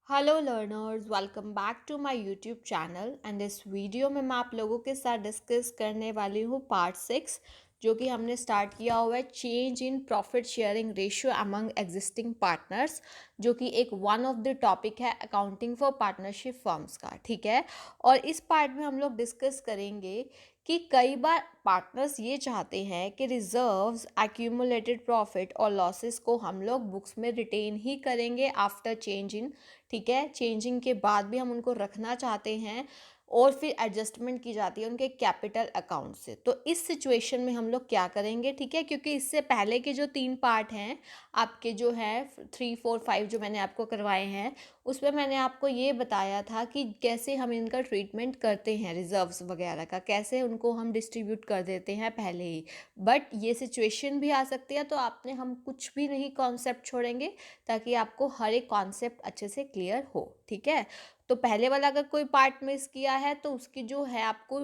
Hello learners, welcome back to my YouTube channel. And इस video में मैं आप लोगों के साथ डिस्कस करने वाली हूँ पार्ट 6, जो कि हमने स्टार्ट किया हुआ है change in profit sharing ratio among existing partners, जो कि एक वन ऑफ द टॉपिक है अकाउंटिंग फॉर पार्टनरशिप फर्म्स का। ठीक है। और इस पार्ट में हम लोग डिस्कस करेंगे कि कई बार पार्टनर्स ये चाहते हैं कि रिजर्व्स, एक्यूमुलेटेड प्रॉफिट और लॉसेस को हम लोग बुक्स में रिटेन ही करेंगे आफ्टर चेंज इन। ठीक है, चेंजिंग के बाद भी हम उनको रखना चाहते हैं और फिर एडजस्टमेंट की जाती है उनके कैपिटल अकाउंट से। तो इस सिचुएशन में हम लोग क्या करेंगे? ठीक है, क्योंकि इससे पहले के जो 3 पार्ट हैं आपके, जो है 3, 4, 5 जो मैंने आपको करवाए हैं, उसमें मैंने आपको ये बताया था कि कैसे हम इनका ट्रीटमेंट करते हैं, रिजर्व्स वगैरह का कैसे उनको हम डिस्ट्रीब्यूट कर देते हैं पहले ही। बट ये सिचुएशन भी आ सकती है, तो आपने हम कुछ भी नहीं कॉन्सेप्ट छोड़ेंगे ताकि आपको हर एक कॉन्सेप्ट अच्छे से क्लियर हो। ठीक है। तो पहले वाला अगर कोई पार्ट मिस किया है तो उसकी जो है आपको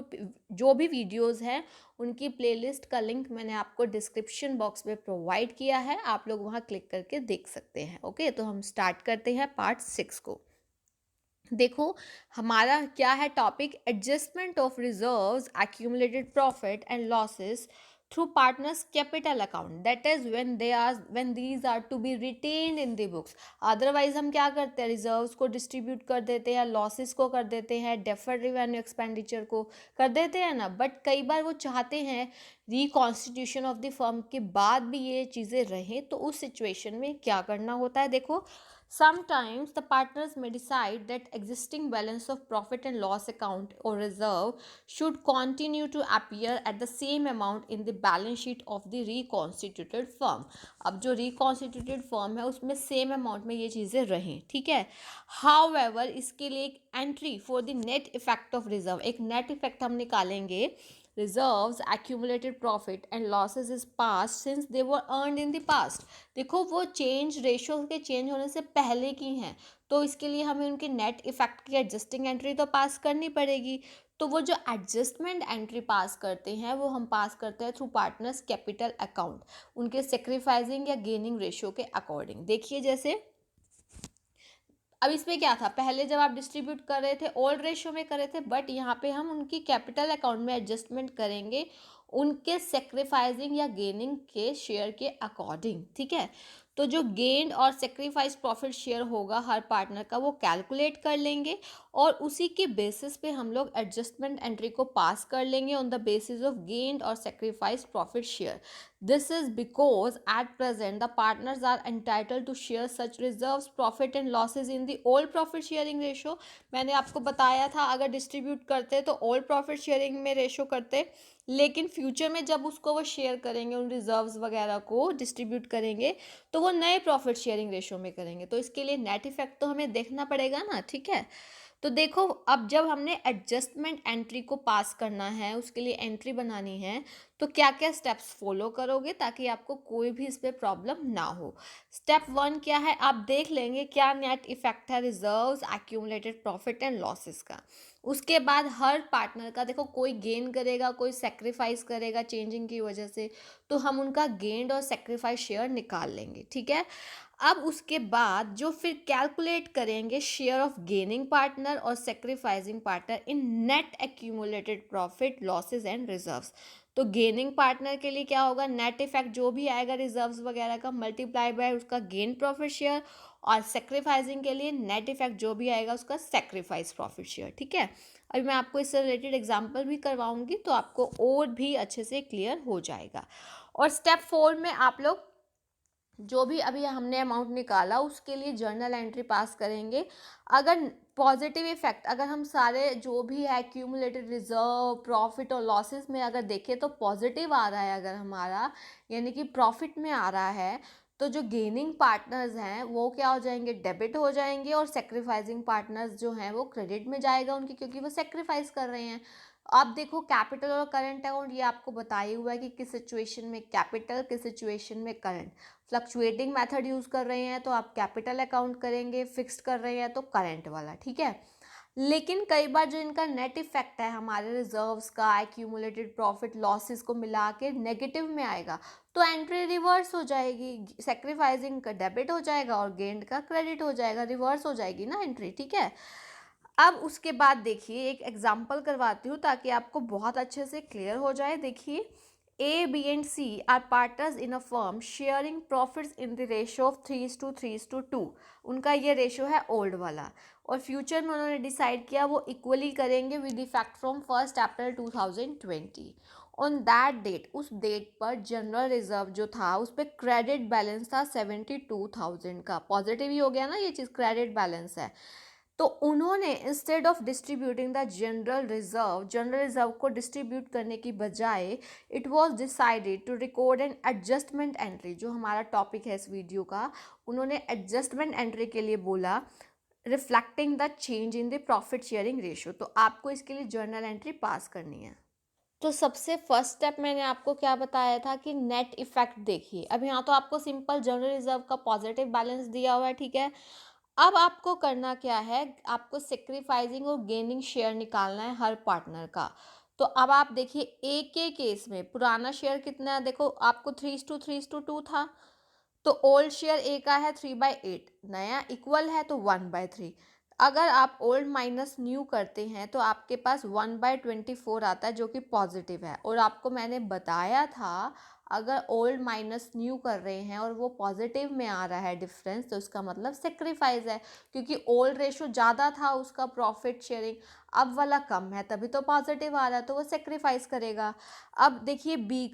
जो भी वीडियोस हैं उनकी प्लेलिस्ट का लिंक मैंने आपको डिस्क्रिप्शन बॉक्स में प्रोवाइड किया है, आप लोग वहाँ क्लिक करके देख सकते हैं। ओके, तो हम स्टार्ट करते हैं पार्ट 6 को। देखो, हमारा क्या है topic, adjustment of reserves, accumulated profit and losses through partners capital account, that is when these are to be retained in the books. Otherwise हम क्या करते हैं, रिजर्व्स को डिस्ट्रीब्यूट कर देते हैं, लॉसेस को कर देते हैं, डेफर्ड रिवेन्यू एक्सपेंडिचर को कर देते हैं ना। बट कई बार वो चाहते हैं रिकॉन्स्टिट्यूशन ऑफ द फर्म के बाद भी ये चीज़ें रहें, तो उस सिचुएशन में क्या करना होता है? देखो, sometimes the partners may decide that existing balance of profit and loss account or reserve should continue to appear at the same amount in the balance sheet of the reconstituted firm। अब जो reconstituted firm है उसमें same amount में ये चीज़ें रहें। ठीक है। However, इसके लिए एक entry for the net effect of reserve, एक नेट इफेक्ट हम निकालेंगे। Reserves, accumulated profit and losses is past since they were earned in the past। देखो, वो चेंज रेशियो के चेंज होने से पहले की हैं, तो इसके लिए हमें उनके नेट इफेक्ट की एडजस्टिंग एंट्री तो पास करनी पड़ेगी। तो वो जो एडजस्टमेंट एंट्री पास करते हैं वो हम पास करते हैं थ्रू पार्टनर्स कैपिटल अकाउंट, उनके सेक्रीफाइसिंग या गेनिंग रेशियो के अकॉर्डिंग। देखिए, जैसे अब इसमें क्या था, पहले जब आप डिस्ट्रीब्यूट कर रहे थे ओल्ड रेशियो में कर रहे थे, बट यहाँ पे हम उनकी कैपिटल अकाउंट में एडजस्टमेंट करेंगे उनके सेक्रीफाइसिंग या गेनिंग के शेयर के अकॉर्डिंग। ठीक है। तो जो गेन और सेक्रीफाइस प्रॉफिट शेयर होगा हर पार्टनर का, वो कैलकुलेट कर लेंगे और उसी के बेसिस पे हम लोग एडजस्टमेंट एंट्री को पास कर लेंगे on the basis of gain और sacrifice profit share. This is because at present the partners are entitled to share such reserves, profit and losses in the old profit sharing ratio। मैंने आपको बताया था अगर डिस्ट्रीब्यूट करते तो old profit sharing में ratio करते, लेकिन फ्यूचर में जब उसको वो शेयर करेंगे, उन रिजर्व्स वगैरह को डिस्ट्रीब्यूट करेंगे, तो वो नए प्रॉफिट शेयरिंग रेशो में करेंगे। तो इसके लिए नेट इफेक्ट तो हमें देखना पड़ेगा ना। ठीक है। तो देखो, अब जब हमने एडजस्टमेंट एंट्री को पास करना है, उसके लिए एंट्री बनानी है, तो क्या क्या स्टेप्स फॉलो करोगे ताकि आपको कोई भी इस पर प्रॉब्लम ना हो। स्टेप 1 क्या है, आप देख लेंगे क्या नेट इफेक्ट है reserves, accumulated profit and losses का। उसके बाद हर पार्टनर का देखो, कोई गेन करेगा, कोई सेक्रीफाइस करेगा चेंजिंग की वजह से, तो हम उनका गेन और सेक्रीफाइस शेयर निकाल लेंगे। ठीक है। अब उसके बाद जो फिर कैलकुलेट करेंगे शेयर ऑफ गेनिंग पार्टनर और sacrificing partner in net accumulated profit, losses and reserves. तो गेनिंग पार्टनर के लिए क्या होगा, नेट इफेक्ट जो भी आएगा रिजर्व्स वगैरह का मल्टीप्लाई बाय उसका गेन प्रॉफिट शेयर, और सेक्रीफाइसिंग के लिए नेट इफेक्ट जो भी आएगा उसका सेक्रीफाइस प्रॉफिट शेयर। ठीक है। अभी मैं आपको इससे रिलेटेड एग्जांपल भी करवाऊंगी तो आपको और भी अच्छे से क्लियर हो जाएगा। और स्टेप 4 में आप लोग जो भी अभी हमने अमाउंट निकाला उसके लिए जर्नल एंट्री पास करेंगे। अगर पॉजिटिव इफेक्ट, अगर हम सारे जो भी है एक्यूमुलेटेड रिजर्व, प्रॉफिट और लॉसेस में अगर देखें तो पॉजिटिव आ रहा है, अगर हमारा यानी कि प्रॉफिट में आ रहा है, तो जो गेनिंग पार्टनर्स हैं वो क्या हो जाएंगे, डेबिट हो जाएंगे, और सेक्रीफाइसिंग पार्टनर्स जो हैं वो क्रेडिट में जाएगा उनकी, क्योंकि वो सेक्रीफाइस कर रहे हैं। अब देखो, कैपिटल और करंट अकाउंट ये आपको बताया हुआ है कि किस सिचुएशन में कैपिटल, किस सिचुएशन में करंट। फ्लक्चुएटिंग मेथड यूज़ कर रहे हैं तो आप कैपिटल अकाउंट करेंगे, फिक्स्ड कर रहे हैं तो करंट वाला। ठीक है। लेकिन कई बार जो इनका नेट इफेक्ट है हमारे रिजर्व्स का, एक्यूमुलेटेड प्रॉफिट लॉसेस को मिला के नेगेटिव में आएगा, तो एंट्री रिवर्स हो जाएगी, सेक्रीफाइसिंग का डेबिट हो जाएगा और गेंड का क्रेडिट हो जाएगा, रिवर्स हो जाएगी ना एंट्री, ठीक है। अब उसके बाद देखिए एक एग्जांपल करवाती हूँ ताकि आपको बहुत अच्छे से क्लियर हो जाए। देखिए, A, B and C are partners in a firm sharing profits in the ratio of 3:3:2। उनका ये रेशो है ओल्ड वाला, और फ्यूचर में उन्होंने डिसाइड किया वो इक्वली करेंगे with effect from 1 April 2020। On that date, उस डेट पर जनरल रिजर्व जो था उस पर क्रेडिट बैलेंस था 72,000 का। पॉजिटिव ही हो गया ना, ये चीज़ क्रेडिट बैलेंस है। तो उन्होंने instead of distributing the general reserve को डिस्ट्रीब्यूट करने की बजाय it was decided to record an adjustment entry, जो हमारा टॉपिक है इस वीडियो का, उन्होंने एडजस्टमेंट एंट्री के लिए बोला reflecting the change in the profit sharing ratio. तो आपको इसके लिए जर्नल एंट्री पास करनी है। तो सबसे फर्स्ट स्टेप मैंने आपको क्या बताया था कि नेट इफेक्ट देखिए। अब यहाँ तो आपको सिंपल जनरल रिजर्व का पॉजिटिव बैलेंस दिया हुआ है, ठीक है। अब आपको करना क्या है, आपको सेक्रीफाइसिंग और गेनिंग शेयर निकालना है हर पार्टनर का। तो अब आप देखिए ए के केस में पुराना शेयर कितना है, देखो आपको 3:3:2 था, तो ओल्ड शेयर ए का है 3/8, नया इक्वल है तो 1/3। अगर आप ओल्ड माइनस न्यू करते हैं तो आपके पास 1/24 आता है, जो कि पॉजिटिव है। और आपको मैंने बताया था अगर ओल्ड माइनस न्यू कर रहे हैं और वो पॉजिटिव में आ रहा है डिफरेंस, तो इसका मतलब सेक्रीफाइस है, क्योंकि ओल्ड रेशो ज़्यादा था उसका प्रॉफिट शेयरिंग, अब वाला कम है तभी तो पॉजिटिव आ रहा है, तो वो सेक्रीफाइस करेगा। अब देखिए बी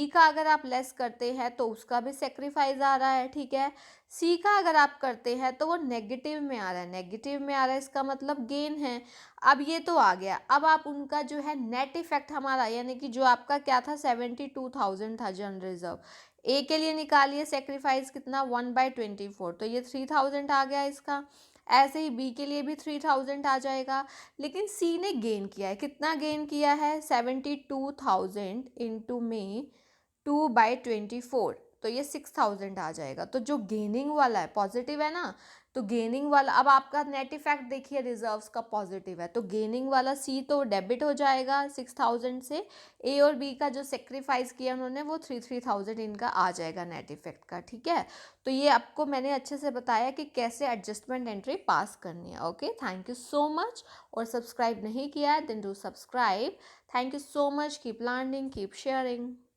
का अगर आप लेस करते हैं तो उसका भी सेक्रीफाइस आ रहा है, ठीक है। सी का अगर आप करते हैं तो वो नेगेटिव में आ रहा है, नेगेटिव में आ रहा है इसका मतलब गेन है। अब ये तो आ गया, अब आप उनका जो है नेट इफेक्ट हमारा, यानी कि जो आपका क्या था 72,000 था जनरल रिजर्व, ए के लिए निकालिए सेक्रीफाइस कितना 1/24, तो ये 3,000 आ गया इसका। ऐसे ही बी के लिए भी 3,000 आ जाएगा। लेकिन सी ने गेन किया है, कितना गेन किया है 72,000 इंटू में 2/24, तो ये 6,000 आ जाएगा। तो जो गेनिंग वाला है पॉजिटिव है ना, तो गेनिंग वाला, अब आपका नेट इफेक्ट देखिए रिजर्व्स का पॉजिटिव है, तो गेनिंग वाला सी तो डेबिट हो जाएगा 6,000 से। ए और बी का जो सेक्रीफाइस किया उन्होंने वो 3,000 इनका आ जाएगा नेट इफेक्ट का, ठीक है। तो ये आपको मैंने अच्छे से बताया कि कैसे एडजस्टमेंट एंट्री पास करनी है। Okay, thank you so much. और सब्सक्राइब नहीं किया है then do subscribe. Thank you so much, keep learning, keep sharing.